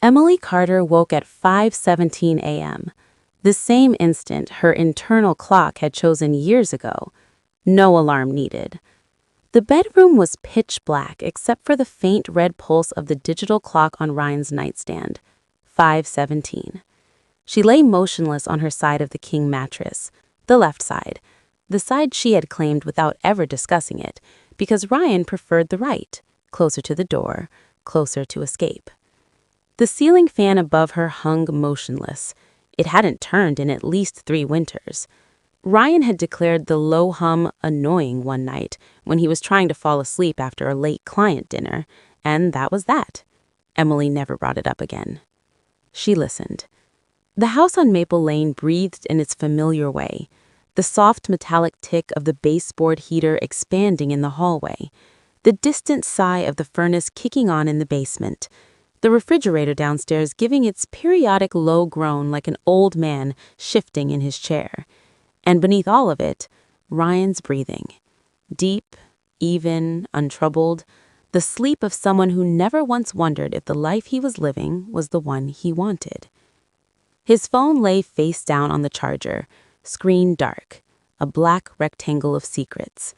Emily Carter woke at 5:17 a.m., the same instant her internal clock had chosen years ago. No alarm needed. The bedroom was pitch black except for the faint red pulse of the digital clock on Ryan's nightstand. 5:17. She lay motionless on her side of the king mattress, the left side, the side she had claimed without ever discussing it, because Ryan preferred the right, closer to the door, closer to escape. The ceiling fan above her hung motionless. It hadn't turned in at least 3 winters. Ryan had declared the low hum annoying one night when he was trying to fall asleep after a late client dinner, and that was that. Emily never brought it up again. She listened. The house on Maple Lane breathed in its familiar way, the soft metallic tick of the baseboard heater expanding in the hallway, the distant sigh of the furnace kicking on in the basement, the refrigerator downstairs giving its periodic low groan like an old man shifting in his chair. And beneath all of it, Ryan's breathing. Deep, even, untroubled, the sleep of someone who never once wondered if the life he was living was the one he wanted. His phone lay face down on the charger, screen dark, a black rectangle of secrets.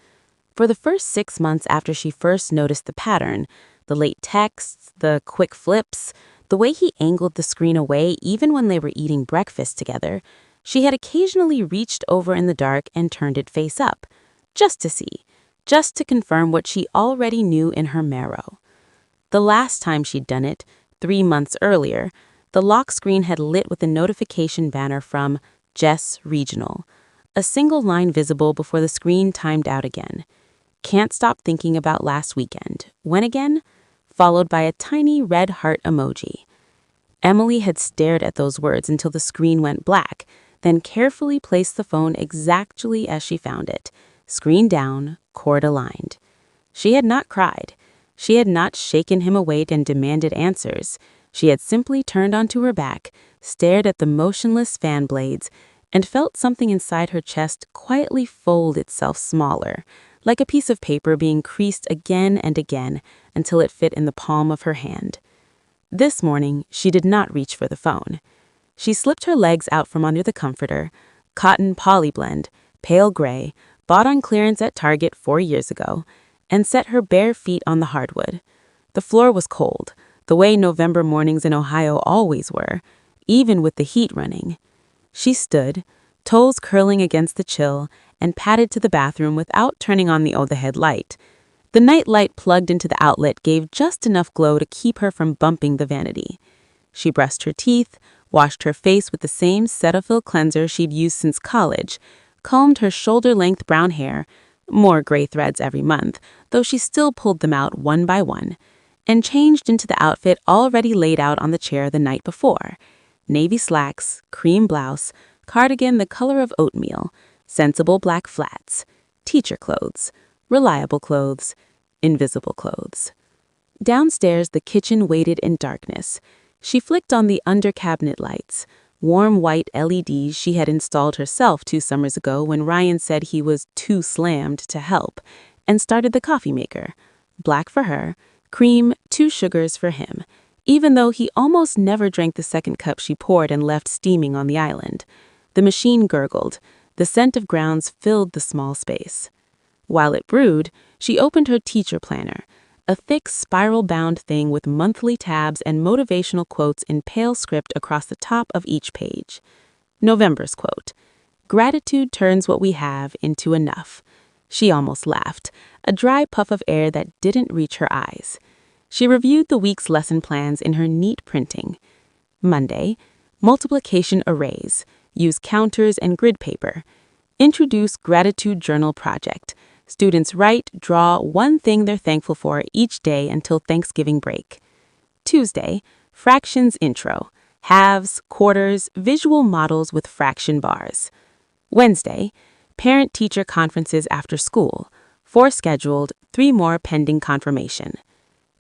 For the first 6 months after she first noticed the pattern, the late texts, the quick flips, the way he angled the screen away even when they were eating breakfast together, she had occasionally reached over in the dark and turned it face up, just to see, just to confirm what she already knew in her marrow. The last time she'd done it, 3 months earlier, the lock screen had lit with a notification banner from Jess Regional, a single line visible before the screen timed out again. Can't stop thinking about last weekend. When again? Followed by a tiny red heart emoji. Emily had stared at those words until the screen went black, then carefully placed the phone exactly as she found it, screen down, cord aligned. She had not cried. She had not shaken him awake and demanded answers. She had simply turned onto her back, stared at the motionless fan blades, and felt something inside her chest quietly fold itself smaller, like a piece of paper being creased again and again until it fit in the palm of her hand. This morning, she did not reach for the phone. She slipped her legs out from under the comforter, cotton polyblend, pale gray, bought on clearance at Target 4 years ago, and set her bare feet on the hardwood. The floor was cold, the way November mornings in Ohio always were, even with the heat running. She stood, toes curling against the chill, and padded to the bathroom without turning on the overhead light. The night light plugged into the outlet gave just enough glow to keep her from bumping the vanity. She brushed her teeth, washed her face with the same Cetaphil cleanser she'd used since college, combed her shoulder-length brown hair, more gray threads every month, though she still pulled them out one by one, and changed into the outfit already laid out on the chair the night before. Navy slacks, cream blouse, cardigan the color of oatmeal, sensible black flats, teacher clothes, reliable clothes, invisible clothes. Downstairs, the kitchen waited in darkness. She flicked on the under-cabinet lights, warm white LEDs she had installed herself 2 summers ago when Ryan said he was too slammed to help, and started the coffee maker. Black for her, cream, 2 sugars for him, even though he almost never drank the second cup she poured and left steaming on the island. The machine gurgled. The scent of grounds filled the small space. While it brewed, she opened her teacher planner, a thick spiral-bound thing with monthly tabs and motivational quotes in pale script across the top of each page. November's quote: "Gratitude turns what we have into enough." She almost laughed, a dry puff of air that didn't reach her eyes. She reviewed the week's lesson plans in her neat printing. Monday, multiplication arrays. Use counters and grid paper. Introduce gratitude journal project. Students write, draw one thing they're thankful for each day until Thanksgiving break. Tuesday, fractions intro. Halves, quarters, visual models with fraction bars. Wednesday, parent-teacher conferences after school. 4 scheduled, 3 more pending confirmation.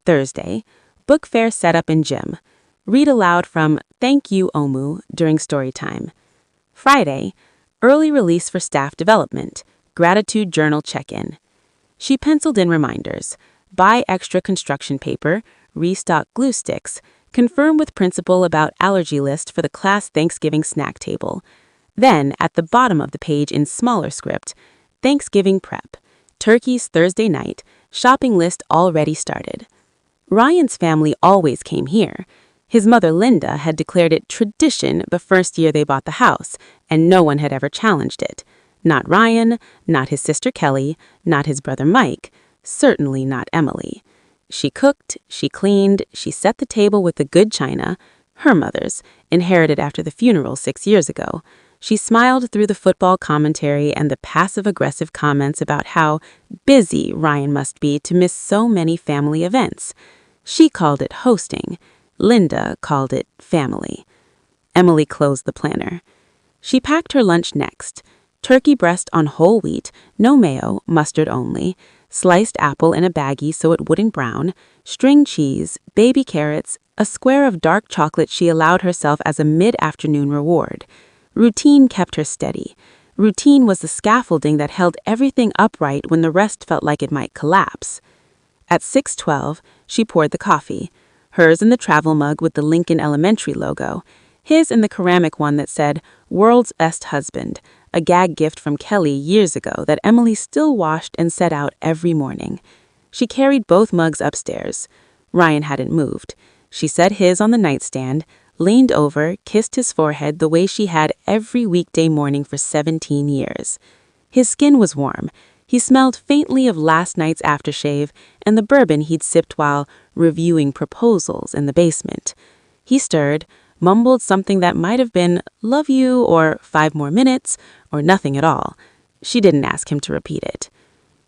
Thursday, book fair setup in gym. Read aloud from Thank You, Omu during story time. Friday, early release for staff development, gratitude journal check-in. She penciled in reminders: buy extra construction paper, restock glue sticks, confirm with principal about allergy list for the class Thanksgiving snack table. Then, at the bottom of the page in smaller script, Thanksgiving prep, turkeys Thursday night, shopping list already started. Ryan's family always came here. His mother Linda had declared it tradition the first year they bought the house, and no one had ever challenged it. Not Ryan, not his sister Kelly, not his brother Mike, certainly not Emily. She cooked, she cleaned, she set the table with the good china, her mother's, inherited after the funeral 6 years ago. She smiled through the football commentary and the passive-aggressive comments about how busy Ryan must be to miss so many family events. She called it hosting. Linda called it family. Emily closed the planner. She packed her lunch next. Turkey breast on whole wheat, no mayo, mustard only, sliced apple in a baggie so it wouldn't brown, string cheese, baby carrots, a square of dark chocolate she allowed herself as a mid-afternoon reward. Routine kept her steady. Routine was the scaffolding that held everything upright when the rest felt like it might collapse. At 6:12, she poured the coffee, hers in the travel mug with the Lincoln Elementary logo, his in the ceramic one that said, "World's Best Husband," a gag gift from Kelly years ago that Emily still washed and set out every morning. She carried both mugs upstairs. Ryan hadn't moved. She set his on the nightstand, leaned over, kissed his forehead the way she had every weekday morning for 17 years. His skin was warm. He smelled faintly of last night's aftershave and the bourbon he'd sipped while reviewing proposals in the basement. He stirred, mumbled something that might have been "love you" or "5 more minutes" or nothing at all. She didn't ask him to repeat it.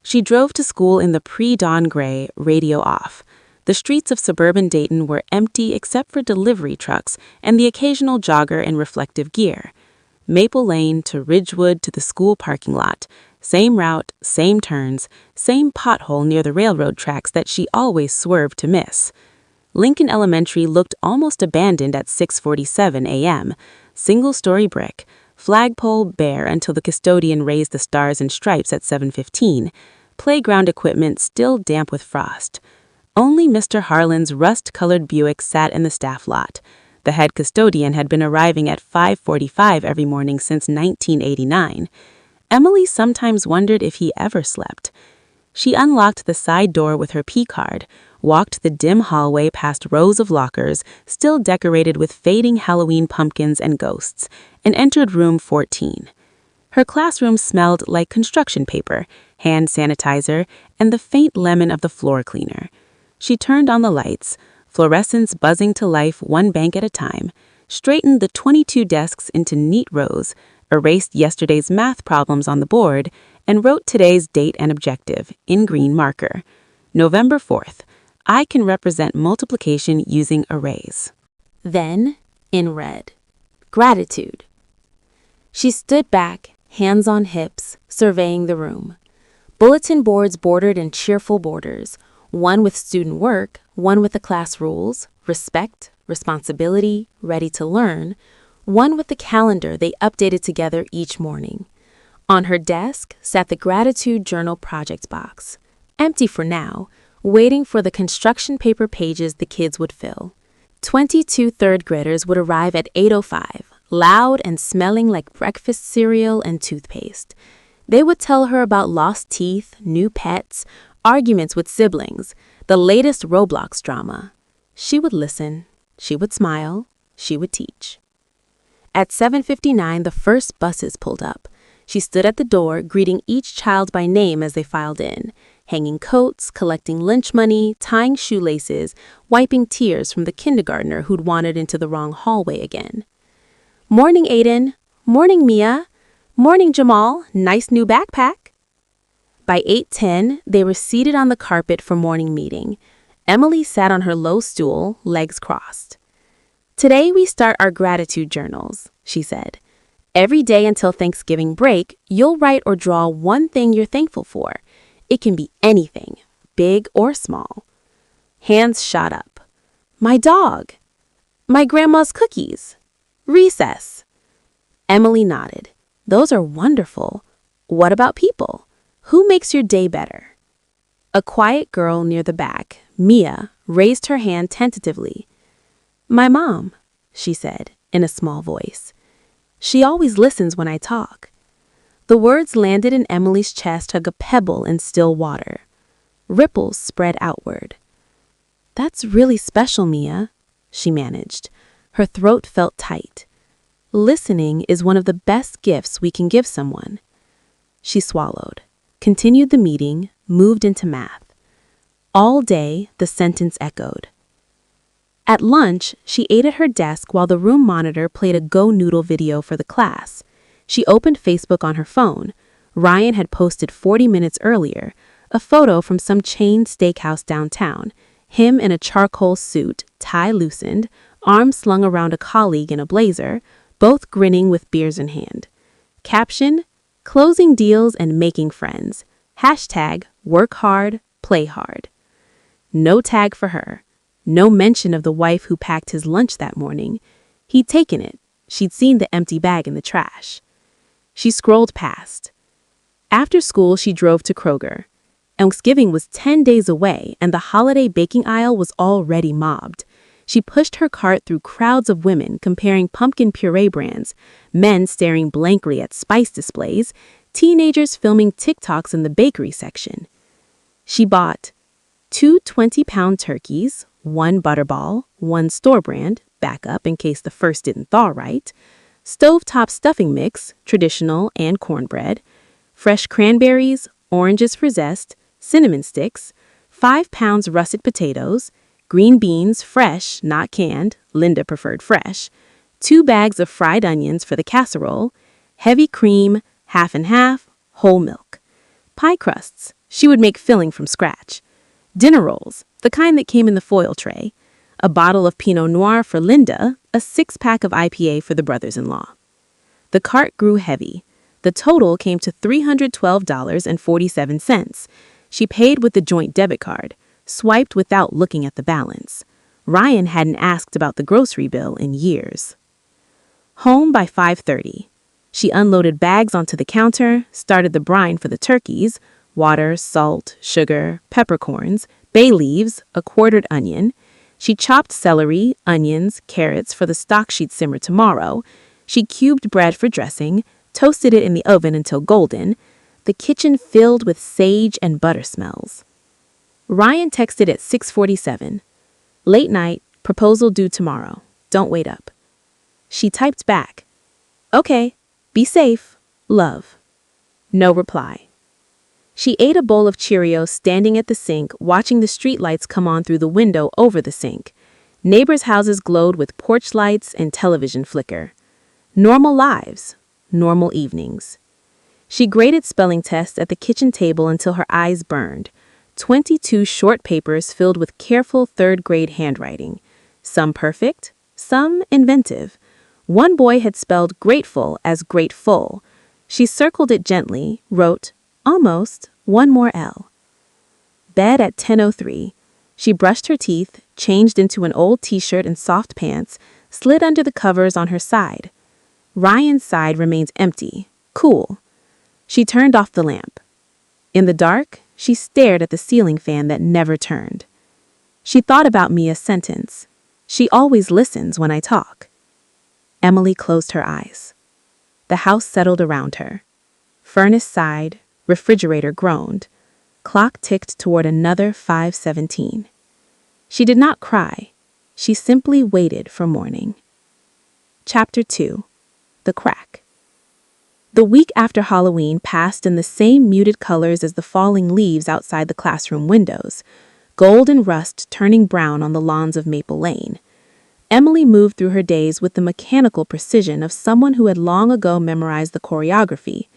She drove to school in the pre-dawn gray, radio off. The streets of suburban Dayton were empty except for delivery trucks and the occasional jogger in reflective gear. Maple Lane to Ridgewood to the school parking lot. Same route, same turns, same pothole near the railroad tracks that she always swerved to miss. Lincoln Elementary looked almost abandoned at 6:47 a.m. Single-story brick, flagpole bare until the custodian raised the stars and stripes at 7:15, playground equipment still damp with frost. Only Mr. Harlan's rust-colored Buick sat in the staff lot. The head custodian had been arriving at 5:45 every morning since 1989. Emily sometimes wondered if he ever slept. She unlocked the side door with her P-card, walked the dim hallway past rows of lockers, still decorated with fading Halloween pumpkins and ghosts, and entered room 14. Her classroom smelled like construction paper, hand sanitizer, and the faint lemon of the floor cleaner. She turned on the lights, fluorescents buzzing to life one bank at a time, straightened the 22 desks into neat rows, erased yesterday's math problems on the board, and wrote today's date and objective in green marker. November 4th. I can represent multiplication using arrays. Then, in red, gratitude. She stood back, hands on hips, surveying the room. Bulletin boards bordered in cheerful borders, one with student work, one with the class rules, respect, responsibility, ready to learn, one with the calendar they updated together each morning. On her desk sat the gratitude journal project box, empty for now, waiting for the construction paper pages the kids would fill. 22 third graders would arrive at 8:05, loud and smelling like breakfast cereal and toothpaste. They would tell her about lost teeth, new pets, arguments with siblings, the latest Roblox drama. She would listen, she would smile, she would teach. At 7:59, the first buses pulled up. She stood at the door, greeting each child by name as they filed in, hanging coats, collecting lunch money, tying shoelaces, wiping tears from the kindergartner who'd wandered into the wrong hallway again. "Morning, Aiden. Morning, Mia. Morning, Jamal. Nice new backpack." By 8:10, they were seated on the carpet for morning meeting. Emily sat on her low stool, legs crossed. "Today we start our gratitude journals," she said. "Every day until Thanksgiving break, you'll write or draw one thing you're thankful for. It can be anything, big or small." Hands shot up. "My dog. My grandma's cookies. Recess." Emily nodded. "Those are wonderful. What about people? Who makes your day better?" A quiet girl near the back, Mia, raised her hand tentatively. My mom, she said, in a small voice. She always listens when I talk. The words landed in Emily's chest like a pebble in still water. Ripples spread outward. That's really special, Mia, she managed. Her throat felt tight. Listening is one of the best gifts we can give someone. She swallowed, continued the meeting, moved into math. All day, the sentence echoed. At lunch, she ate at her desk while the room monitor played a Go Noodle video for the class. She opened Facebook on her phone. Ryan had posted 40 minutes earlier, a photo from some chain steakhouse downtown, him in a charcoal suit, tie loosened, arms slung around a colleague in a blazer, both grinning with beers in hand. Caption, closing deals and making friends. Hashtag, work hard, play hard. No tag for her. No mention of the wife who packed his lunch that morning. He'd taken it. She'd seen the empty bag in the trash. She scrolled past. After school, she drove to Kroger. Thanksgiving was 10 days away, and the holiday baking aisle was already mobbed. She pushed her cart through crowds of women comparing pumpkin puree brands, men staring blankly at spice displays, teenagers filming TikToks in the bakery section. She bought 2 20-pound turkeys, 1 butterball, 1 store brand, backup in case the first didn't thaw right, stovetop stuffing mix, traditional and cornbread, fresh cranberries, oranges for zest, cinnamon sticks, 5 pounds russet potatoes, green beans, fresh, not canned, Linda preferred fresh, 2 bags of fried onions for the casserole, heavy cream, half and half, whole milk. Pie crusts, she would make filling from scratch. Dinner rolls, the kind that came in the foil tray. A bottle of Pinot Noir for Linda, a 6-pack of IPA for the brothers-in-law. The cart grew heavy. The total came to $312.47. She paid with the joint debit card, swiped without looking at the balance. Ryan hadn't asked about the grocery bill in years. Home by 5:30. She unloaded bags onto the counter, started the brine for the turkeys, water, salt, sugar, peppercorns, bay leaves, a quartered onion. She chopped celery, onions, carrots for the stock she'd simmer tomorrow. She cubed bread for dressing, toasted it in the oven until golden, the kitchen filled with sage and butter smells. Ryan texted at 6:47. Late night, proposal due tomorrow. Don't wait up. She typed back, okay, be safe, love. No reply. She ate a bowl of Cheerios standing at the sink, watching the streetlights come on through the window over the sink. Neighbors' houses glowed with porch lights and television flicker. Normal lives, normal evenings. She graded spelling tests at the kitchen table until her eyes burned. 22 short papers filled with careful third-grade handwriting. Some perfect, some inventive. One boy had spelled grateful as grateful. She circled it gently, wrote, almost, one more L. Bed at 10:03. She brushed her teeth, changed into an old t-shirt and soft pants, slid under the covers on her side. Ryan's side remains empty, cool. She turned off the lamp. In the dark, she stared at the ceiling fan that never turned. She thought about Mia's sentence. She always listens when I talk. Emily closed her eyes. The house settled around her. Furnace sighed, refrigerator groaned. Clock ticked toward another 5:17. She did not cry. She simply waited for morning. Chapter 2. The Crack. The week after Halloween passed in the same muted colors as the falling leaves outside the classroom windows, gold and rust turning brown on the lawns of Maple Lane. Emily moved through her days with the mechanical precision of someone who had long ago memorized the choreography.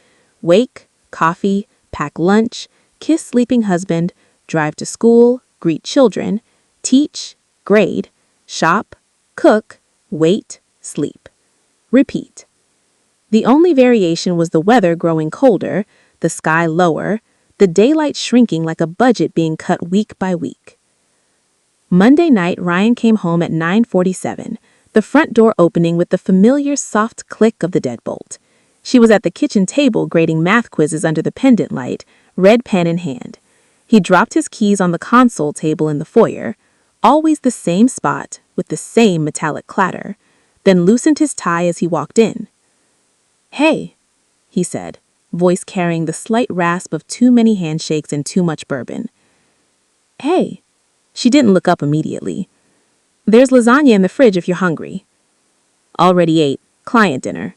Wake, coffee, pack lunch, kiss sleeping husband, drive to school, greet children, teach, grade, shop, cook, wait, sleep. Repeat. The only variation was the weather growing colder, the sky lower, the daylight shrinking like a budget being cut week by week. Monday night, Ryan came home at 9:47, the front door opening with the familiar soft click of the deadbolt. She was at the kitchen table grading math quizzes under the pendant light, red pen in hand. He dropped his keys on the console table in the foyer, always the same spot, with the same metallic clatter, then loosened his tie as he walked in. "Hey," he said, voice carrying the slight rasp of too many handshakes and too much bourbon. "Hey." She didn't look up immediately. "There's lasagna in the fridge if you're hungry." "Already ate. Client dinner."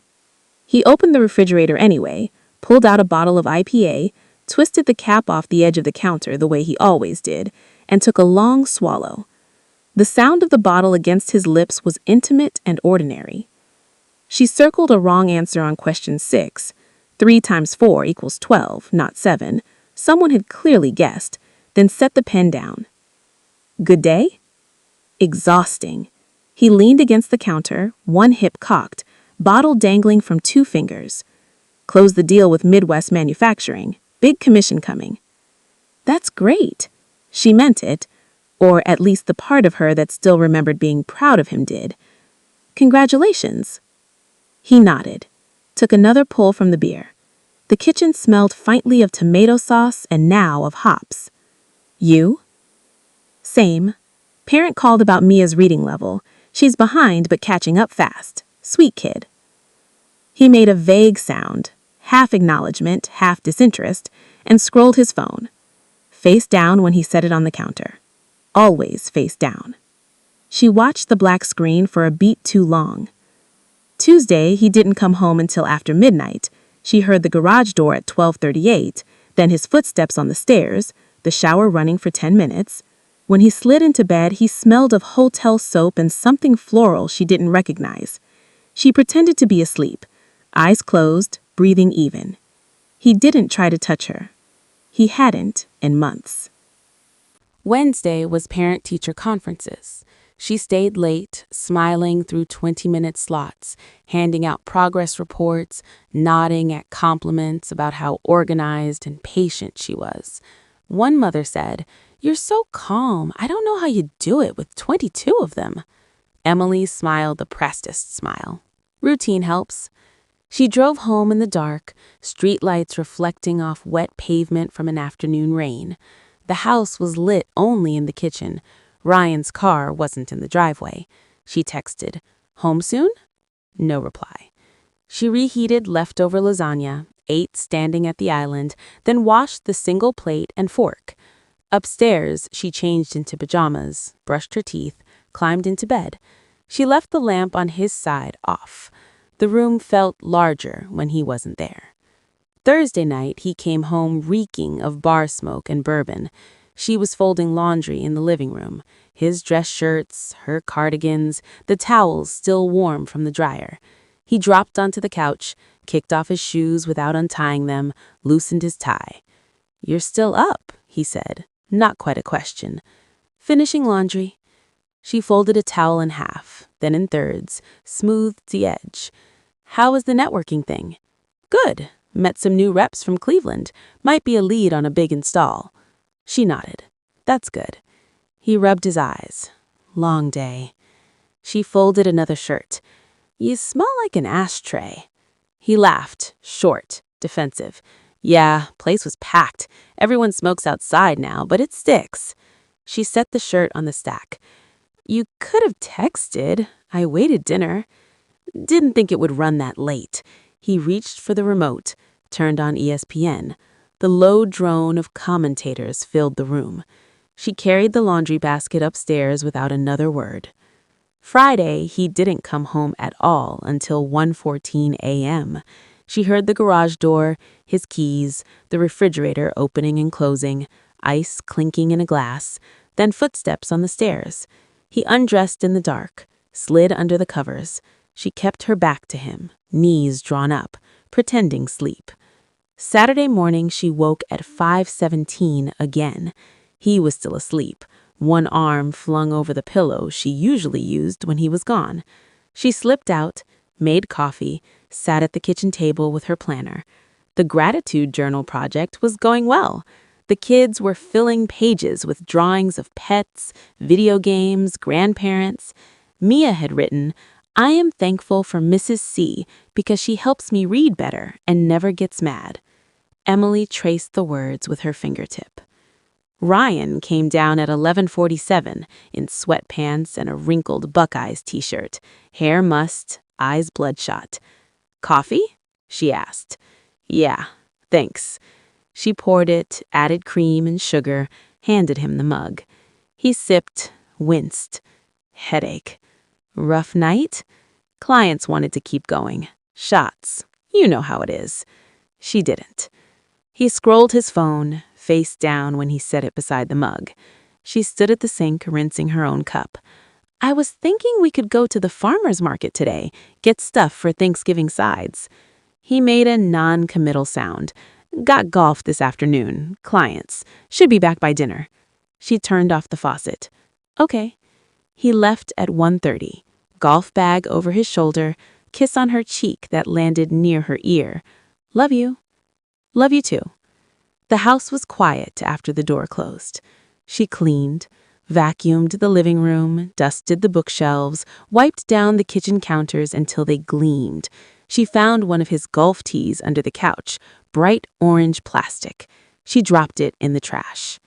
He opened the refrigerator anyway, pulled out a bottle of IPA, twisted the cap off the edge of the counter the way he always did, and took a long swallow. The sound of the bottle against his lips was intimate and ordinary. She circled a wrong answer on question 6. 3 times 4 equals 12, not 7. Someone had clearly guessed, then set the pen down. "Good day?" Exhausting. He leaned against the counter, one hip cocked, bottle dangling from 2 fingers. "Close the deal with Midwest Manufacturing. Big commission coming." "That's great." She meant it, or at least the part of her that still remembered being proud of him did. "Congratulations." He nodded, took another pull from the beer. The kitchen smelled faintly of tomato sauce and now of hops. "You?" "Same. Parent called about Mia's reading level. She's behind but catching up fast. Sweet kid." He made a vague sound, half acknowledgement, half disinterest, and scrolled his phone. Face down when he set it on the counter. Always face down. She watched the black screen for a beat too long. Tuesday, he didn't come home until after midnight. She heard the garage door at 12:38, then his footsteps on the stairs, the shower running for 10 minutes. When he slid into bed, he smelled of hotel soap and something floral she didn't recognize. She pretended to be asleep, eyes closed, breathing even. He didn't try to touch her. He hadn't in months. Wednesday was parent-teacher conferences. She stayed late, smiling through 20-minute slots, handing out progress reports, nodding at compliments about how organized and patient she was. One mother said, "You're so calm. I don't know how you do it with 22 of them." Emily smiled the practiced smile. Routine helps. She drove home in the dark, streetlights reflecting off wet pavement from an afternoon rain. The house was lit only in the kitchen. Ryan's car wasn't in the driveway. She texted, "Home soon?" No reply. She reheated leftover lasagna, ate standing at the island, then washed the single plate and fork. Upstairs, she changed into pajamas, brushed her teeth, climbed into bed. She left the lamp on his side off. The room felt larger when he wasn't there. Thursday night, he came home reeking of bar smoke and bourbon. She was folding laundry in the living room, his dress shirts, her cardigans, the towels still warm from the dryer. He dropped onto the couch, kicked off his shoes without untying them, loosened his tie. "You're still up," he said, not quite a question. "Finishing laundry." She folded a towel in half, then in thirds, smoothed the edge. "How was the networking thing?" "Good. Met some new reps from Cleveland. Might be a lead on a big install." She nodded. "That's good." He rubbed his eyes. "Long day." She folded another shirt. "You smell like an ashtray." He laughed, short, defensive. "Yeah, place was packed. Everyone smokes outside now, but it sticks." She set the shirt on the stack. "You could have texted. I waited dinner." "Didn't think it would run that late." He reached for the remote, turned on ESPN. The low drone of commentators filled the room. She carried the laundry basket upstairs without another word. Friday, he didn't come home at all until 1:14 a.m. She heard the garage door, his keys, the refrigerator opening and closing, ice clinking in a glass, then footsteps on the stairs. He undressed in the dark, slid under the covers. She kept her back to him, knees drawn up, pretending sleep. Saturday morning, she woke at 5:17 again. He was still asleep, one arm flung over the pillow she usually used when he was gone. She slipped out, made coffee, sat at the kitchen table with her planner. The gratitude journal project was going well. The kids were filling pages with drawings of pets, video games, grandparents. Mia had written, "I am thankful for Mrs. C because she helps me read better and never gets mad." Emily traced the words with her fingertip. Ryan came down at 11:47 in sweatpants and a wrinkled Buckeyes t-shirt, hair mussed, eyes bloodshot. "Coffee?" she asked. "Yeah, thanks." She poured it, added cream and sugar, handed him the mug. He sipped, winced. Headache. Rough night? Clients wanted to keep going. Shots. You know how it is. She didn't. He scrolled his phone, face down when he set it beside the mug. She stood at the sink, rinsing her own cup. "I was thinking we could go to the farmer's market today, get stuff for Thanksgiving sides." He made a non-committal sound. "Got golf this afternoon. Clients. Should be back by dinner." She turned off the faucet. "Okay." He left at 1:30, golf bag over his shoulder, kiss on her cheek that landed near her ear. "Love you." "Love you too." The house was quiet after the door closed. She cleaned, vacuumed the living room, dusted the bookshelves, wiped down the kitchen counters until they gleamed. She found one of his golf tees under the couch, bright orange plastic. She dropped it in the trash.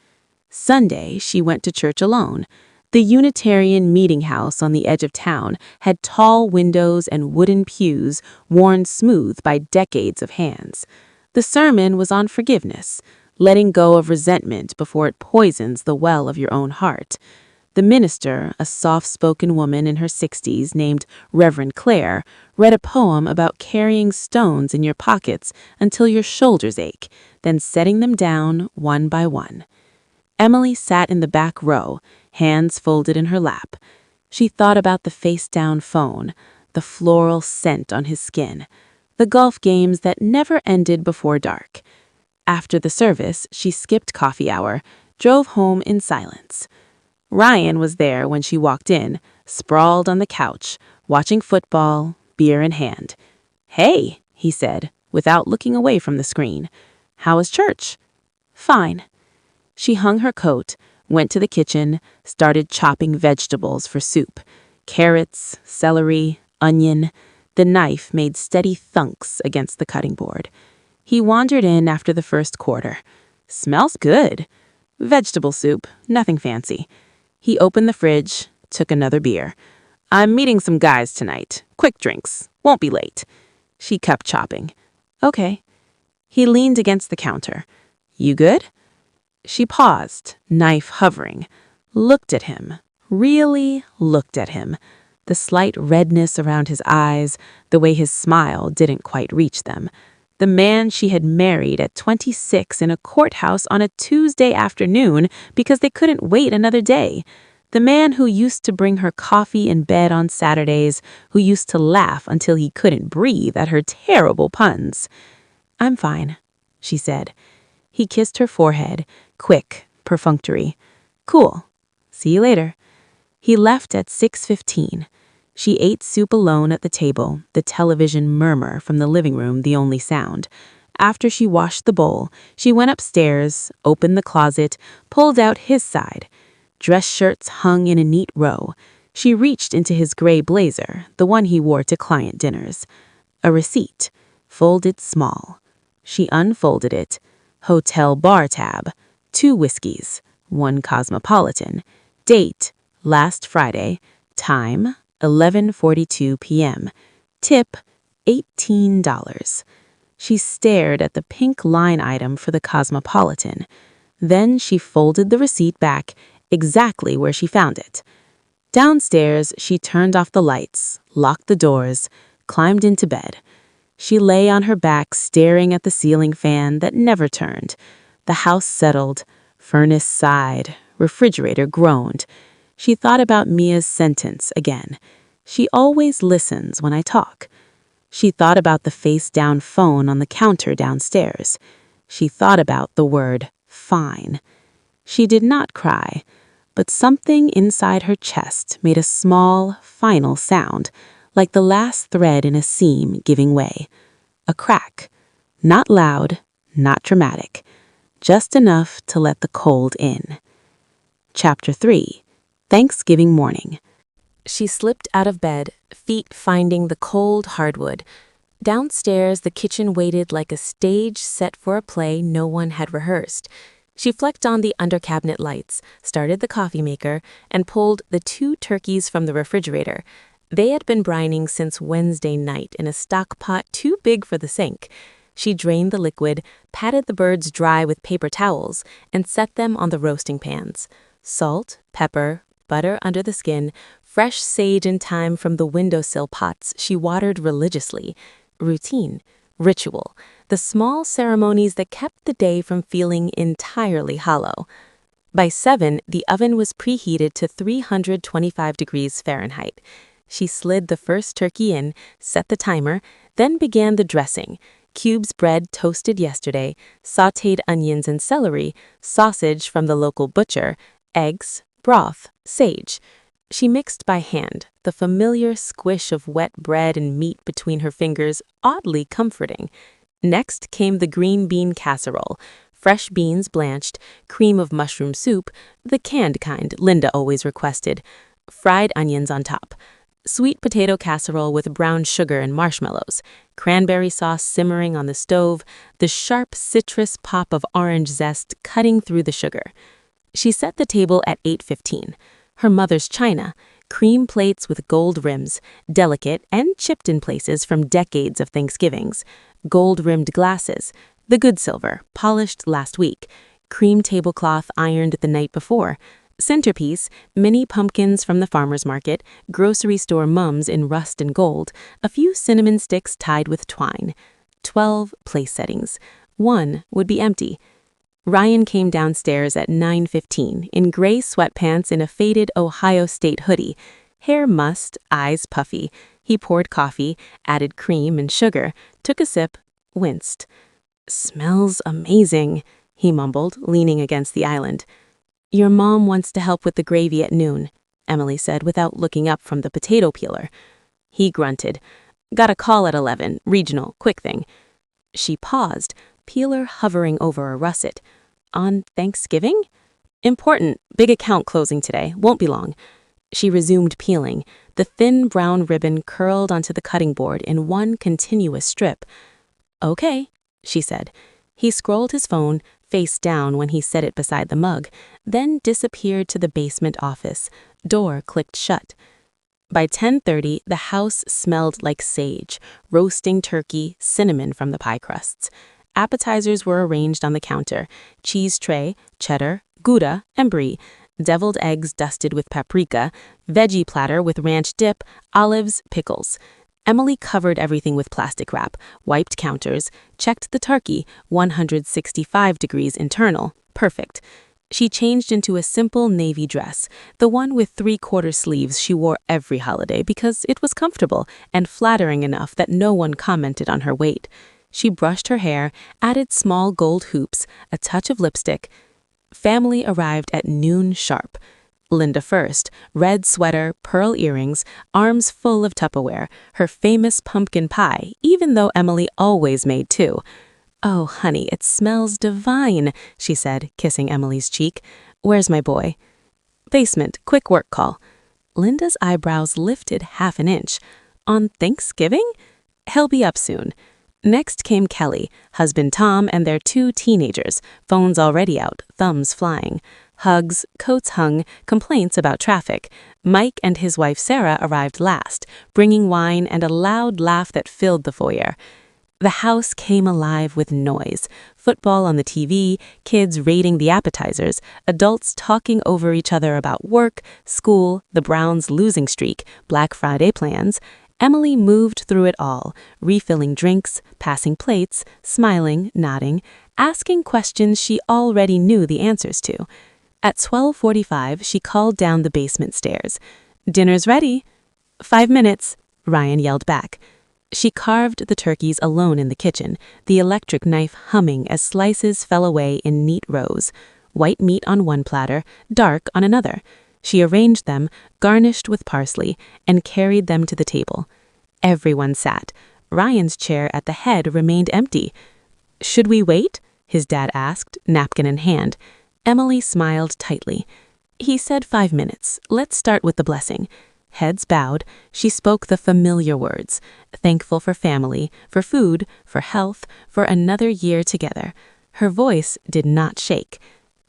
Sunday, she went to church alone. The Unitarian meeting house on the edge of town had tall windows and wooden pews worn smooth by decades of hands. The sermon was on forgiveness, letting go of resentment before it poisons the well of your own heart. The minister, a soft-spoken woman in her 60s named Reverend Claire, read a poem about carrying stones in your pockets until your shoulders ache, then setting them down one by one. Emily sat in the back row, hands folded in her lap. She thought about the face-down phone, the floral scent on his skin, the golf games that never ended before dark. After the service, she skipped coffee hour, drove home in silence. Ryan was there when she walked in, sprawled on the couch, watching football, beer in hand. "Hey," he said, without looking away from the screen. "How was church?" "Fine." She hung her coat, went to the kitchen, started chopping vegetables for soup. Carrots, celery, onion. The knife made steady thunks against the cutting board. He wandered in after the first quarter. "Smells good." "Vegetable soup, nothing fancy." He opened the fridge, took another beer. "I'm meeting some guys tonight. Quick drinks. Won't be late." She kept chopping. "Okay." He leaned against the counter. "You good?" She paused, knife hovering, looked at him, really looked at him. The slight redness around his eyes, the way his smile didn't quite reach them. The man she had married at 26 in a courthouse on a Tuesday afternoon because they couldn't wait another day. The man who used to bring her coffee in bed on Saturdays, who used to laugh until he couldn't breathe at her terrible puns. "I'm fine," she said. He kissed her forehead, quick, perfunctory. "Cool. See you later." He left at 6:15. She ate soup alone at the table, the television murmur from the living room the only sound. After she washed the bowl, she went upstairs, opened the closet, pulled out his side. Dress shirts hung in a neat row. She reached into his gray blazer, the one he wore to client dinners. A receipt, folded small. She unfolded it. Hotel bar tab. 2 whiskeys, 1 Cosmopolitan. Date, last Friday. Time, 11:42 p.m. Tip, $18. She stared at the pink line item for the Cosmopolitan. Then she folded the receipt back, exactly where she found it. Downstairs, she turned off the lights, locked the doors, climbed into bed. She lay on her back staring at the ceiling fan that never turned. The house settled, furnace sighed, refrigerator groaned. She thought about Mia's sentence again. "She always listens when I talk." She thought about the face-down phone on the counter downstairs. She thought about the word fine. She did not cry, but something inside her chest made a small, final sound, like the last thread in a seam giving way. A crack. Not loud, not dramatic. Just enough to let the cold in. Chapter 3. Thanksgiving morning. She slipped out of bed, feet finding the cold hardwood. Downstairs, the kitchen waited like a stage set for a play no one had rehearsed. She flicked on the under-cabinet lights, started the coffee maker, and pulled the 2 turkeys from the refrigerator. They had been brining since Wednesday night in a stock pot too big for the sink. She drained the liquid, patted the birds dry with paper towels, and set them on the roasting pans. Salt, pepper, butter under the skin, fresh sage and thyme from the windowsill pots she watered religiously. Routine, ritual, the small ceremonies that kept the day from feeling entirely hollow. By 7, the oven was preheated to 325 degrees Fahrenheit. She slid the first turkey in, set the timer, then began the dressing. Cubes bread toasted yesterday, sautéed onions and celery, sausage from the local butcher, eggs, broth, sage. She mixed by hand, the familiar squish of wet bread and meat between her fingers oddly comforting. Next came the green bean casserole, fresh beans blanched, cream of mushroom soup, the canned kind Linda always requested, fried onions on top, sweet potato casserole with brown sugar and marshmallows, cranberry sauce simmering on the stove, the sharp citrus pop of orange zest cutting through the sugar. She set the table at 8:15. Her mother's china, cream plates with gold rims, delicate and chipped in places from decades of Thanksgivings, gold-rimmed glasses, the good silver, polished last week, cream tablecloth ironed the night before, centerpiece, mini pumpkins from the farmer's market, grocery store mums in rust and gold, a few cinnamon sticks tied with twine. 12 place settings. 1 would be empty. Ryan came downstairs at 9:15 in gray sweatpants and a faded Ohio State hoodie. Hair mussed, eyes puffy. He poured coffee, added cream and sugar, took a sip, winced. "Smells amazing," he mumbled, leaning against the island. "Your mom wants to help with the gravy at noon," Emily said without looking up from the potato peeler. He grunted. "Got a call at 11, regional, quick thing." She paused, peeler hovering over a russet. "On Thanksgiving?" "Important, big account closing today, won't be long." She resumed peeling, the thin brown ribbon curled onto the cutting board in one continuous strip. "Okay," she said. He scrolled his phone, face down when he set it beside the mug, then disappeared to the basement office. Door clicked shut. By 10:30, the house smelled like sage, roasting turkey, cinnamon from the pie crusts. Appetizers were arranged on the counter, cheese tray, cheddar, Gouda, and brie, deviled eggs dusted with paprika, veggie platter with ranch dip, olives, pickles. Emily covered everything with plastic wrap, wiped counters, checked the turkey, 165 degrees internal, perfect. She changed into a simple navy dress, the one with 3/4 sleeves she wore every holiday because it was comfortable and flattering enough that no one commented on her weight. She brushed her hair, added small gold hoops, a touch of lipstick. Family arrived at noon sharp. Linda first, red sweater, pearl earrings, arms full of Tupperware, her famous pumpkin pie, even though Emily always made 2. "Oh, honey, it smells divine," she said, kissing Emily's cheek. "Where's my boy?" "Basement, quick work call." Linda's eyebrows lifted half an inch. "On Thanksgiving?" "He'll be up soon." Next came Kelly, husband Tom, and their 2 teenagers, phones already out, thumbs flying. Hugs, coats hung, complaints about traffic. Mike and his wife Sarah arrived last, bringing wine and a loud laugh that filled the foyer. The house came alive with noise. Football on the TV, kids raiding the appetizers, adults talking over each other about work, school, the Browns' losing streak, Black Friday plans. Emily moved through it all, refilling drinks, passing plates, smiling, nodding, asking questions she already knew the answers to. At 12:45, she called down the basement stairs. "Dinner's ready." "5 minutes," Ryan yelled back. She carved the turkeys alone in the kitchen, the electric knife humming as slices fell away in neat rows. White meat on one platter, dark on another. She arranged them, garnished with parsley, and carried them to the table. Everyone sat. Ryan's chair at the head remained empty. "Should we wait?" his dad asked, napkin in hand. Emily smiled tightly. He said 5 minutes. Let's start with the blessing. Heads bowed, she spoke the familiar words, thankful for family, for food, for health, for another year together. Her voice did not shake.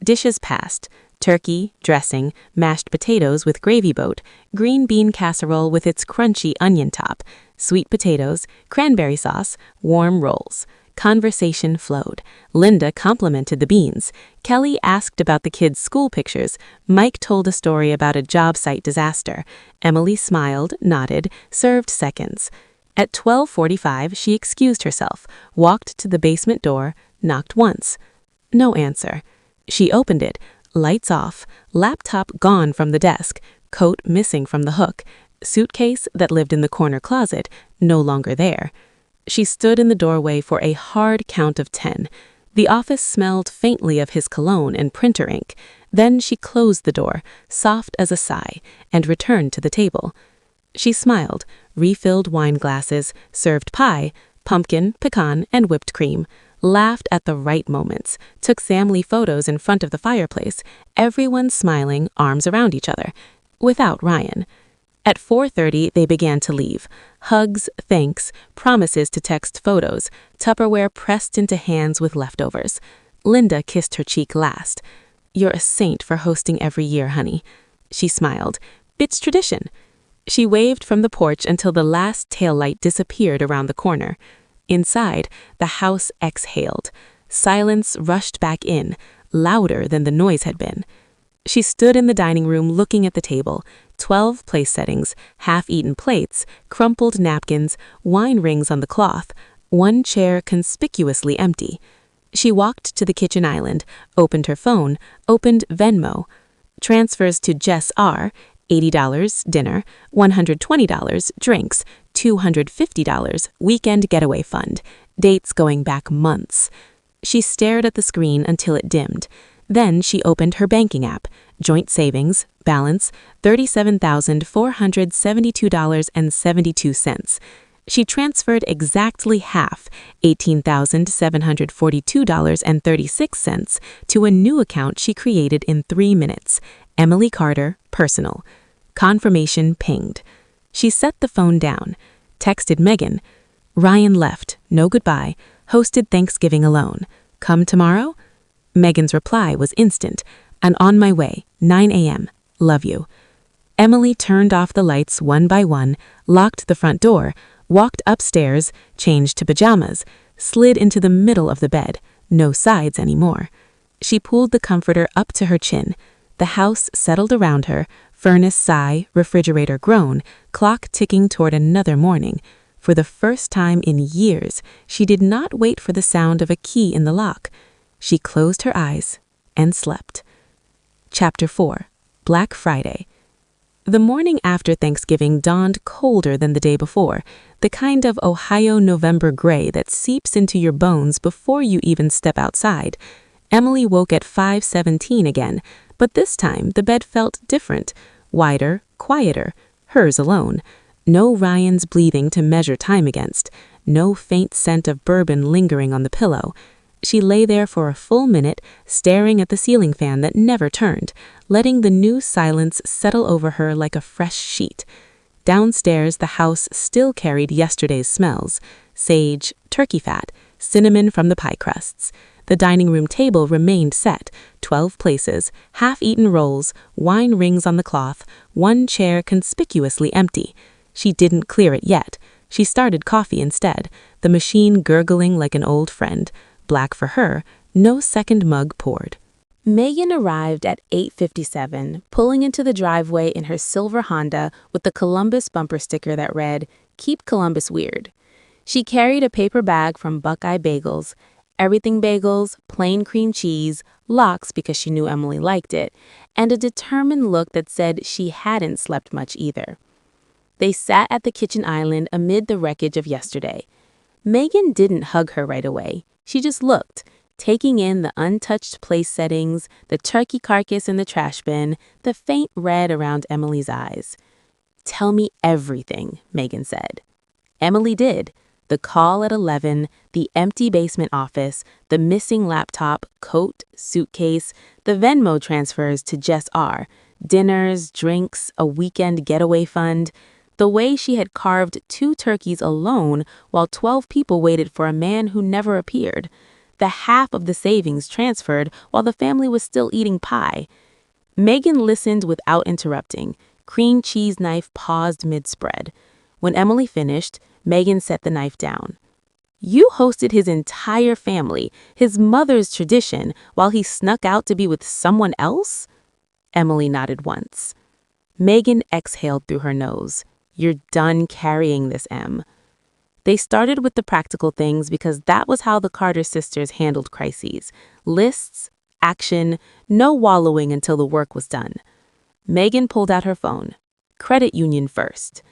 Dishes passed: turkey, dressing, mashed potatoes with gravy boat, green bean casserole with its crunchy onion top, sweet potatoes, cranberry sauce, warm rolls. Conversation flowed. Linda complimented the beans. Kelly asked about the kids' school pictures. Mike told a story about a job site disaster. Emily smiled, nodded, served seconds. At 12:45, she excused herself, walked to the basement door, knocked once. No answer. She opened it. Lights off, laptop gone from the desk, coat missing from the hook, suitcase that lived in the corner closet no longer there. She stood in the doorway for a hard count of 10. The office smelled faintly of his cologne and printer ink. Then she closed the door, soft as a sigh, and returned to the table. She smiled, refilled wine glasses, served pie, pumpkin, pecan, and whipped cream, laughed at the right moments, took family photos in front of the fireplace, everyone smiling, arms around each other, without Ryan. At 4:30, they began to leave. Hugs, thanks, promises to text photos, Tupperware pressed into hands with leftovers. Linda kissed her cheek last. "You're a saint for hosting every year, honey." She smiled. "It's tradition." She waved from the porch until the last taillight disappeared around the corner. Inside, the house exhaled. Silence rushed back in, louder than the noise had been. She stood in the dining room looking at the table. 12 place settings, half-eaten plates, crumpled napkins, wine rings on the cloth, one chair conspicuously empty. She walked to the kitchen island, opened her phone, opened Venmo. Transfers to Jess R., $80 dinner, $120 drinks, $250 weekend getaway fund, dates going back months. She stared at the screen until it dimmed. Then she opened her banking app, joint savings, balance, $37,472.72. She transferred exactly half, $18,742.36, to a new account she created in 3 minutes, Emily Carter, personal. Confirmation pinged. She set the phone down, texted Megan. Ryan left, no goodbye, hosted Thanksgiving alone. Come tomorrow? Megan's reply was instant. "And on my way, 9 a.m. Love you." Emily turned off the lights one by one, locked the front door, walked upstairs, changed to pajamas, slid into the middle of the bed, no sides anymore. She pulled the comforter up to her chin. The house settled around her, furnace sigh, refrigerator groan, clock ticking toward another morning. For the first time in years, she did not wait for the sound of a key in the lock. She closed her eyes and slept. Chapter 4. Black Friday. The morning after Thanksgiving dawned colder than the day before, the kind of Ohio November gray that seeps into your bones before you even step outside. Emily woke at 5:17 again, but this time the bed felt different, wider, quieter, hers alone. No Ryan's breathing to measure time against, no faint scent of bourbon lingering on the pillow. She lay there for a full minute, staring at the ceiling fan that never turned, letting the new silence settle over her like a fresh sheet. Downstairs, the house still carried yesterday's smells: sage, turkey fat, cinnamon from the pie crusts. The dining room table remained set, 12 places, half-eaten rolls, wine rings on the cloth, one chair conspicuously empty. She didn't clear it yet. She started coffee instead, the machine gurgling like an old friend. Black for her, no second mug poured. Megan arrived at 8:57, pulling into the driveway in her silver Honda with the Columbus bumper sticker that read, "Keep Columbus Weird." She carried a paper bag from Buckeye Bagels, everything bagels, plain cream cheese, lox because she knew Emily liked it, and a determined look that said she hadn't slept much either. They sat at the kitchen island amid the wreckage of yesterday. Megan didn't hug her right away. She just looked, taking in the untouched place settings, the turkey carcass in the trash bin, the faint red around Emily's eyes. "Tell me everything," Megan said. Emily did. The call at 11, the empty basement office, the missing laptop, coat, suitcase, the Venmo transfers to Jess R., dinners, drinks, a weekend getaway fund, the way she had carved 2 turkeys alone while 12 people waited for a man who never appeared, the half of the savings transferred while the family was still eating pie. Megan listened without interrupting. Cream cheese knife paused mid-spread. When Emily finished, Megan set the knife down. You hosted his entire family, his mother's tradition, while he snuck out to be with someone else? Emily nodded once. Megan exhaled through her nose. You're done carrying this, Em. They started with the practical things because that was how the Carter sisters handled crises. Lists, action, no wallowing until the work was done. Megan pulled out her phone. Credit union first.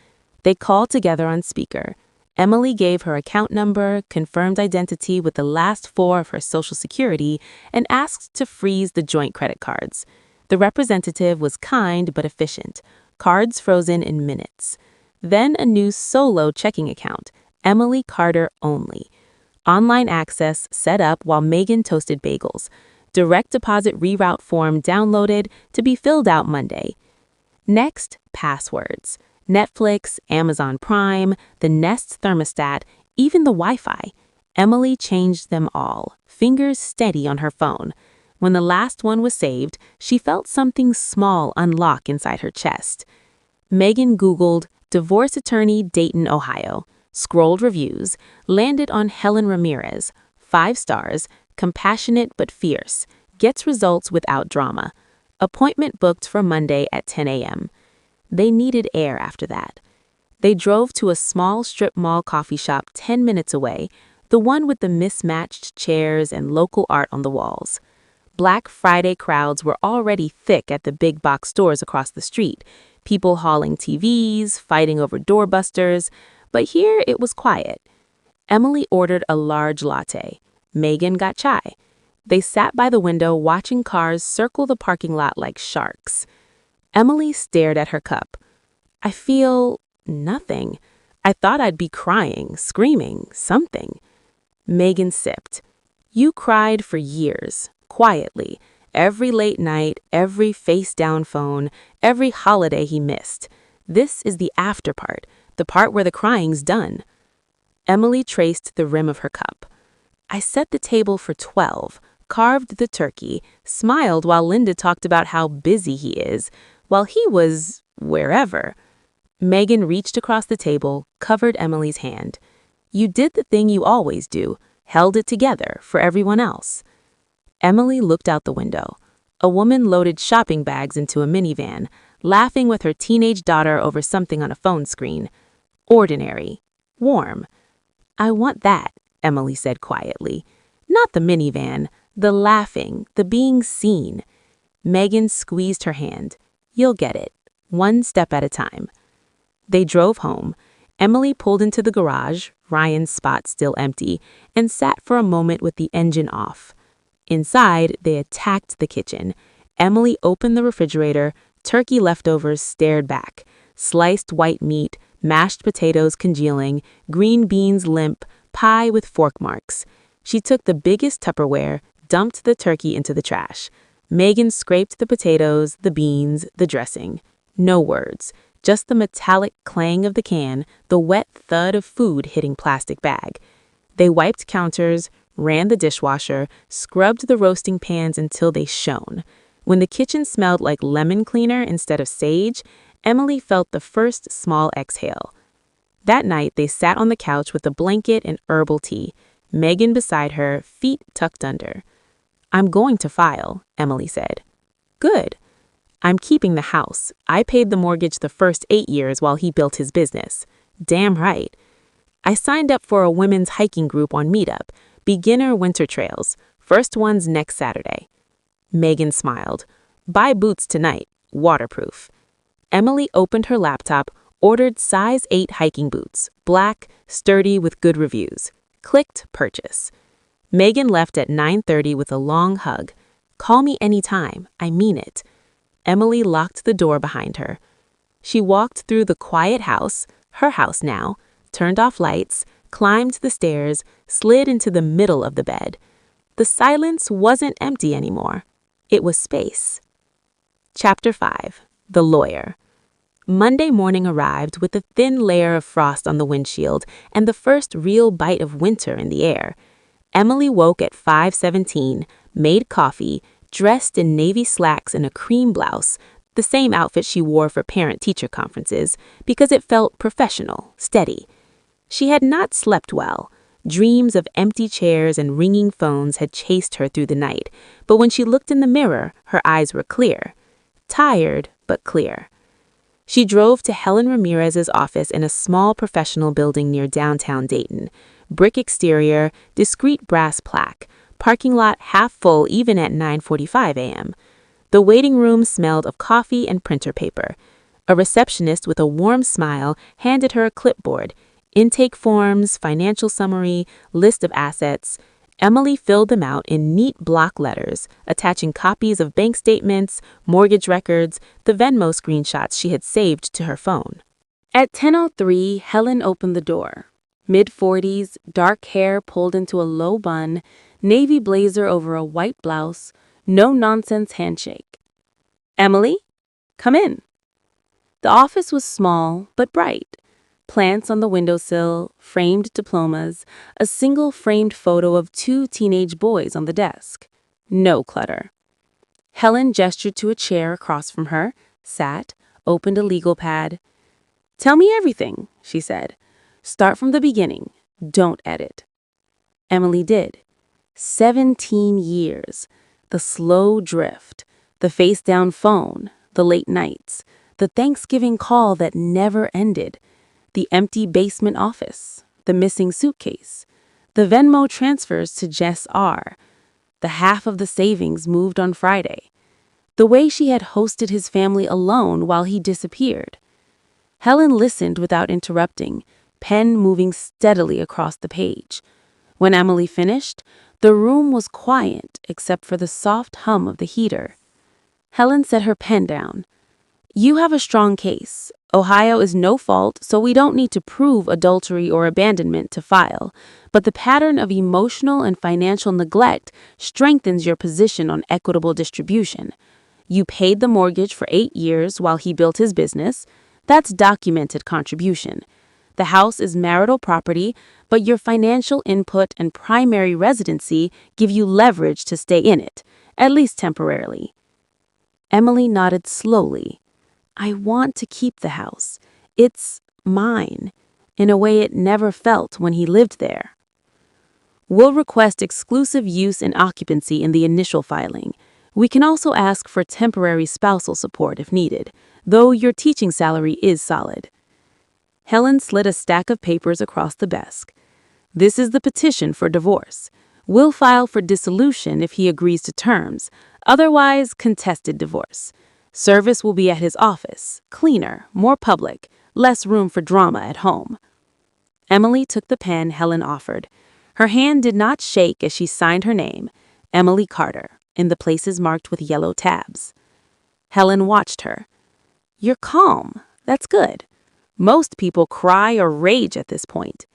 They called together on speaker. Emily gave her account number, confirmed identity with the last four of her social security, and asked to freeze the joint credit cards. The representative was kind but efficient. Cards frozen in minutes. Then a new solo checking account, Emily Carter only. Online access set up while Megan toasted bagels. Direct deposit reroute form downloaded to be filled out Monday. Next, passwords. Netflix, Amazon Prime, the Nest thermostat, even the Wi-Fi. Emily changed them all, fingers steady on her phone. When the last one was saved, she felt something small unlock inside her chest. Megan Googled divorce attorney Dayton, Ohio, scrolled reviews, landed on Helen Ramirez, 5 stars, compassionate but fierce, gets results without drama. Appointment booked for Monday at 10 a.m. They needed air after that. They drove to a small strip mall coffee shop 10 minutes away, the one with the mismatched chairs and local art on the walls. Black Friday crowds were already thick at the big box stores across the street, people hauling TVs, fighting over doorbusters, but here it was quiet. Emily ordered a large latte. Megan got chai. They sat by the window watching cars circle the parking lot like sharks. Emily stared at her cup. I feel nothing. I thought I'd be crying, screaming, something. Megan sipped. You cried for years, quietly, every late night, every face-down phone, every holiday he missed. This is the after part, the part where the crying's done. Emily traced the rim of her cup. I set the table for 12, carved the turkey, smiled while Linda talked about how busy he is, while he was wherever. Megan reached across the table, covered Emily's hand. You did the thing you always do, held it together for everyone else. Emily looked out the window. A woman loaded shopping bags into a minivan, laughing with her teenage daughter over something on a phone screen. Ordinary. Warm. I want that, Emily said quietly. Not the minivan, the laughing, the being seen. Megan squeezed her hand. You'll get it, one step at a time. They drove home. Emily pulled into the garage, Ryan's spot still empty, and sat for a moment with the engine off. Inside, they attacked the kitchen. Emily opened the refrigerator, turkey leftovers stared back, sliced white meat, mashed potatoes congealing, green beans limp, pie with fork marks. She took the biggest Tupperware, dumped the turkey into the trash. Megan scraped the potatoes, the beans, the dressing. No words, just the metallic clang of the can, the wet thud of food hitting plastic bag. They wiped counters, ran the dishwasher, scrubbed the roasting pans until they shone. When the kitchen smelled like lemon cleaner instead of sage, Emily felt the first small exhale. That night, they sat on the couch with a blanket and herbal tea, Megan beside her, feet tucked under. I'm going to file, Emily said. Good. I'm keeping the house. I paid the mortgage the first 8 years while he built his business. Damn right. I signed up for a women's hiking group on Meetup, beginner winter trails. First one's next Saturday. Megan smiled. Buy boots tonight, waterproof. Emily opened her laptop, ordered size 8 hiking boots, black, sturdy with good reviews. Clicked purchase. Megan left at 9:30 with a long hug. Call me anytime, I mean it. Emily locked the door behind her. She walked through the quiet house, her house now, turned off lights, climbed the stairs, slid into the middle of the bed. The silence wasn't empty anymore. It was space. Chapter 5. The Lawyer. Monday morning arrived with a thin layer of frost on the windshield and the first real bite of winter in the air. Emily woke at 5:17, made coffee, dressed in navy slacks and a cream blouse, the same outfit she wore for parent-teacher conferences, because it felt professional, steady. She had not slept well. Dreams of empty chairs and ringing phones had chased her through the night, but when she looked in the mirror, her eyes were clear. Tired, but clear. She drove to Helen Ramirez's office in a small professional building near downtown Dayton. Brick exterior, discreet brass plaque, parking lot half full even at 9:45 a.m. The waiting room smelled of coffee and printer paper. A receptionist with a warm smile handed her a clipboard, intake forms, financial summary, list of assets. Emily filled them out in neat block letters, attaching copies of bank statements, mortgage records, the Venmo screenshots she had saved to her phone. At 10:03, Helen opened the door. Mid-40s, dark hair pulled into a low bun, navy blazer over a white blouse, no-nonsense handshake. "Emily, come in." The office was small but bright. Plants on the windowsill, framed diplomas, a single framed photo of two teenage boys on the desk. No clutter. Helen gestured to a chair across from her, sat, opened a legal pad. "Tell me everything," she said. "Start from the beginning. Don't edit." Emily did. 17 years. The slow drift, the face-down phone, the late nights, the Thanksgiving call that never ended, the empty basement office, the missing suitcase, the Venmo transfers to Jess R., the half of the savings moved on Friday, the way she had hosted his family alone while he disappeared. Helen listened without interrupting, pen moving steadily across the page. When Emily finished, the room was quiet except for the soft hum of the heater. Helen set her pen down. "You have a strong case. Ohio is no fault, so we don't need to prove adultery or abandonment to file. But the pattern of emotional and financial neglect strengthens your position on equitable distribution. You paid the mortgage for 8 years while he built his business. That's documented contribution. The house is marital property, but your financial input and primary residency give you leverage to stay in it, at least temporarily." Emily nodded slowly. "I want to keep the house. It's mine, in a way it never felt when he lived there." "We'll request exclusive use and occupancy in the initial filing. We can also ask for temporary spousal support if needed, though your teaching salary is solid." Helen slid a stack of papers across the desk. "This is the petition for divorce. We'll file for dissolution if he agrees to terms, otherwise contested divorce. Service will be at his office, cleaner, more public, less room for drama at home." Emily took the pen Helen offered. Her hand did not shake as she signed her name, Emily Carter, in the places marked with yellow tabs. Helen watched her. "You're calm. That's good. Most people cry or rage at this point."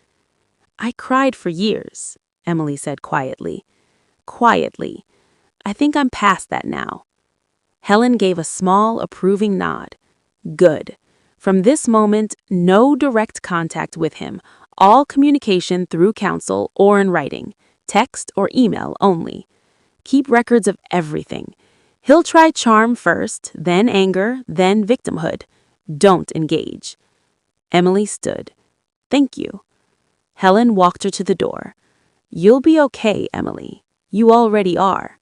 "I cried for years," Emily said quietly. "Quietly. I think I'm past that now." Helen gave a small, approving nod. "Good. From this moment, no direct contact with him. All communication through counsel or in writing. Text or email only. Keep records of everything. He'll try charm first, then anger, then victimhood. Don't engage." Emily stood. "Thank you." Helen walked her to the door. "You'll be okay, Emily. You already are."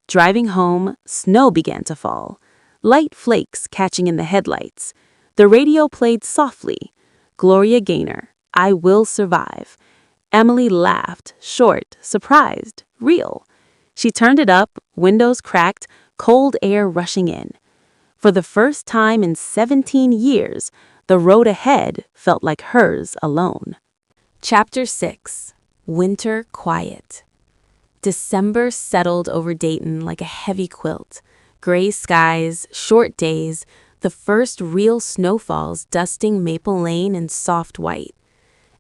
Driving home, snow began to fall, light flakes catching in the headlights. The radio played softly. Gloria Gaynor, "I Will Survive." Emily laughed, short, surprised, real. She turned it up, windows cracked, cold air rushing in. For the first time in 17 years, the road ahead felt like hers alone. Chapter 6. Winter Quiet. December settled over Dayton like a heavy quilt. Gray skies, short days, the first real snowfalls dusting Maple Lane in soft white.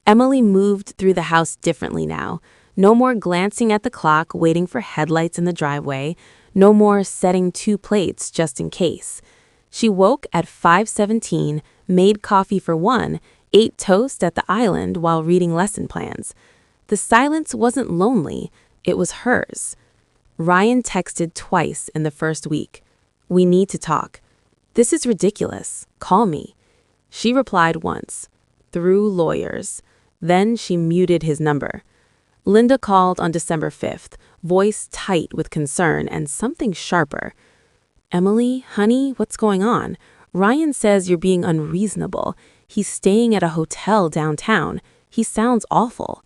Emily moved through the house differently now. No more glancing at the clock, waiting for headlights in the driveway. No more setting 2 plates just in case. She woke at 5:17, made coffee for one, ate toast at the island while reading lesson plans. The silence wasn't lonely, it was hers. Ryan texted twice in the first week. "We need to talk. This is ridiculous. Call me." She replied once, through lawyers. Then she muted his number. Linda called on December 5th, voice tight with concern and something sharper. "Emily, honey, what's going on? Ryan says you're being unreasonable. He's staying at a hotel downtown. He sounds awful."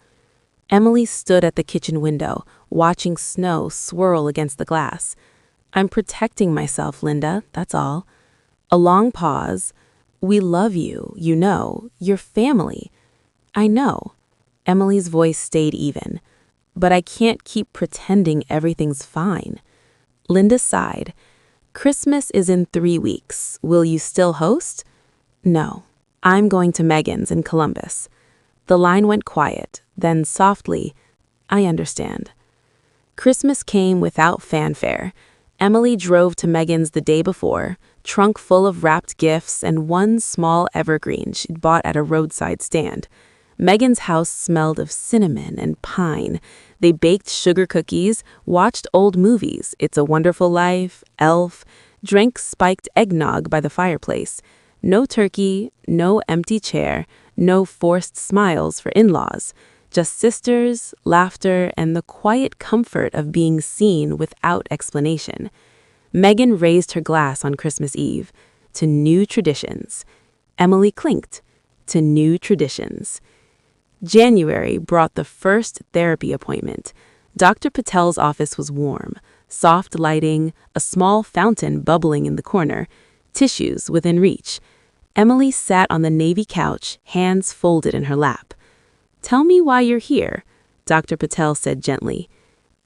Emily stood at the kitchen window, watching snow swirl against the glass. "I'm protecting myself, Linda, that's all." A long pause. "We love you, you know. You're family." "I know." Emily's voice stayed even. "But I can't keep pretending everything's fine." Linda sighed. "Christmas is in 3 weeks. Will you still host?" "No. I'm going to Megan's in Columbus." The line went quiet, then softly, "I understand." Christmas came without fanfare. Emily drove to Megan's the day before, trunk full of wrapped gifts and one small evergreen she'd bought at a roadside stand. Megan's house smelled of cinnamon and pine. They baked sugar cookies, watched old movies, It's a Wonderful Life, Elf, drank spiked eggnog by the fireplace. No turkey, no empty chair, no forced smiles for in-laws. Just sisters, laughter, and the quiet comfort of being seen without explanation. Megan raised her glass on Christmas Eve. To new traditions. Emily clinked. To new traditions. January brought the first therapy appointment. Dr. Patel's office was warm. Soft lighting, a small fountain bubbling in the corner, tissues within reach. Emily sat on the navy couch, hands folded in her lap. "Tell me why you're here," Dr. Patel said gently.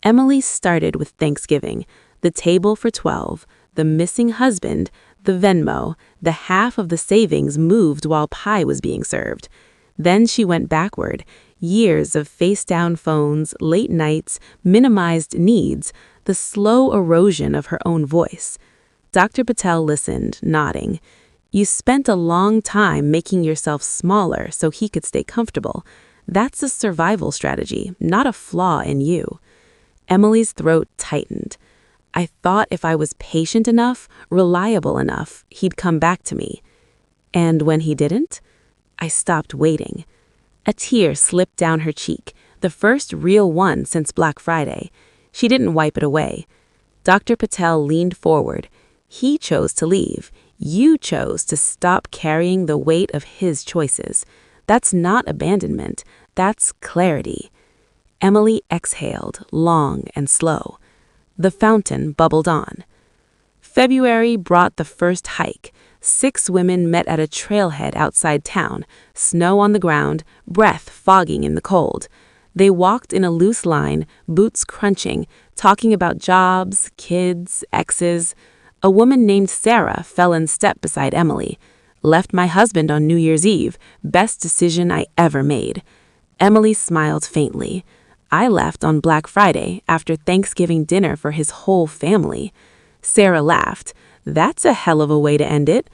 Emily started with Thanksgiving, the table for 12, the missing husband, the Venmo, the half of the savings moved while pie was being served. Then she went backward, years of face-down phones, late nights, minimized needs, the slow erosion of her own voice. Dr. Patel listened, nodding. "You spent a long time making yourself smaller so he could stay comfortable. That's a survival strategy, not a flaw in you." Emily's throat tightened. "I thought if I was patient enough, reliable enough, he'd come back to me. And when he didn't, I stopped waiting." A tear slipped down her cheek, the first real one since Black Friday. She didn't wipe it away. Dr. Patel leaned forward. "He chose to leave. You chose to stop carrying the weight of his choices. That's not abandonment. That's clarity." Emily exhaled, long and slow. The fountain bubbled on. February brought the first hike. 6 women met at a trailhead outside town, snow on the ground, breath fogging in the cold. They walked in a loose line, boots crunching, talking about jobs, kids, exes. A woman named Sarah fell in step beside Emily. "Left my husband on New Year's Eve. Best decision I ever made." Emily smiled faintly. "I left on Black Friday after Thanksgiving dinner for his whole family." Sarah laughed. "That's a hell of a way to end it."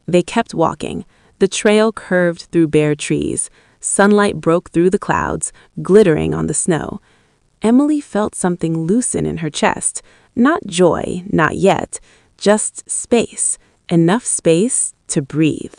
They kept walking. The trail curved through bare trees. Sunlight broke through the clouds, glittering on the snow. Emily felt something loosen in her chest. Not joy, not yet. Just space. Enough space to breathe.